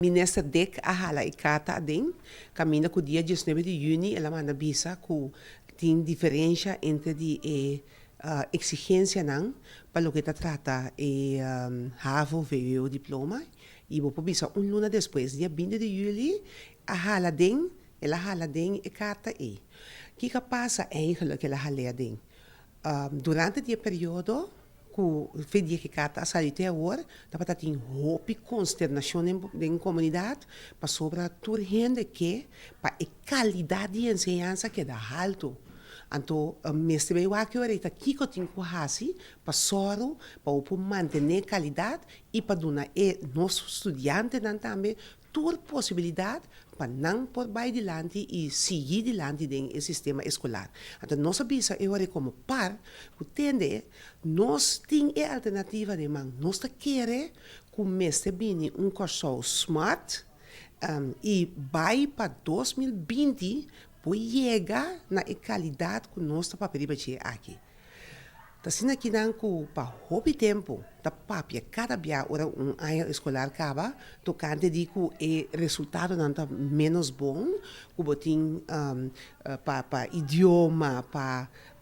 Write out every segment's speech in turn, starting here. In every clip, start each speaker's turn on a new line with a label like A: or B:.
A: Minister Dick ahala ikata ading, camina com o dia 19 de junho, ela manda bisa que tem diferença entre a exigência não, para o que trata HAVO, VWO diploma, e vou bisa luna depois, dia 20 de julho, ahala ding, ela ahala ding ikata e. O que passa eigenlijk ela ahala ding? Durante o período, ku vedi que kata salite agora, dapat ating hope consternação em comunidade, para sobre tur gente que para a qualidade de ensinança que dá alto. Então, mestre bem o que ora aqui que tem que fazer para soro, para manter a qualidade e para dar a nosso estudante também toda possibilidade para não por vai adiante e seguir adiante no sistema escolar. Então, nós sabemos agora como par, que tende, nós temos a alternativa de man, nós queremos que o mestre venha curso smart e vai para 2020 para chegar na qualidade que nós estamos para aqui. Assim aqui não que para hobby tempo da papia cada dia ora ano escolar acaba tocante de que o resultado não está menos bom que botin para idioma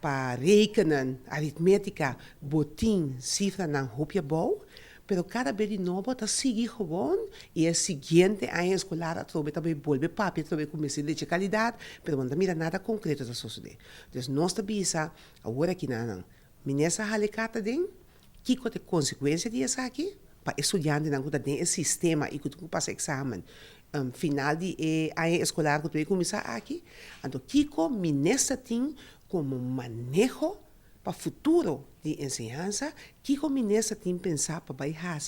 A: para rekenen aritmética botin cifra não hobby bom pero cada vez de novo está seguir gewoon e é seguinte ano escolar a trobe também volve papia trobe começar de qualidade pero não mira nada concreto da sociedade então nós estamos agora aqui não Minesa halikata din, kiko te consequência disso aqui, para estudante não que tem esse sistema e que tu passa exame final de ano escolar que tu vai começar aqui, então kiko minesa tem como manejo para futuro de ensinança, kiko minesa tem pensar para baixar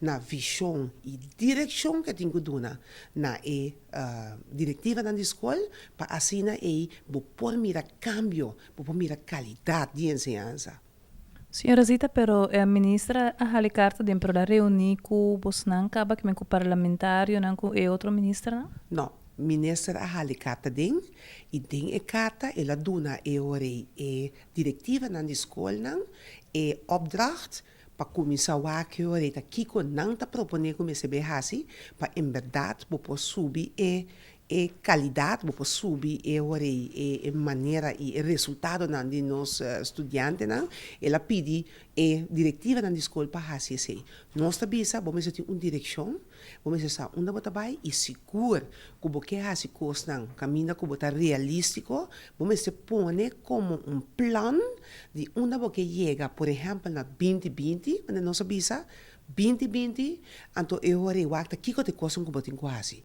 A: na visão e direção que tem que dar na diretiva da escola, para assim por mirar cambio, por mirar qualidade de ensinança.
B: Senhora Zita, pero a ministra a halikarta de para reunir com os não acaba que com parlamentário não com outro ministro não?
A: Não, ministra a halikarta den e den carta ela dona diretiva na escola não opdracht para começar a que ora tá kiko não tá proponer começar a assim para em verdade por subir qualidade por subir maneira e resultado não de nós estudantes não ela pede diretiva na escola para assim sei nós também vamos ter uma direção vamos estar onde botar vai e seguro que o que assim coisa não caminha que botar realístico vamos se pôr como plano de onde você chega por exemplo na 2020 quando nós sabemos 2020 então eu orei o que te coisa que botar quase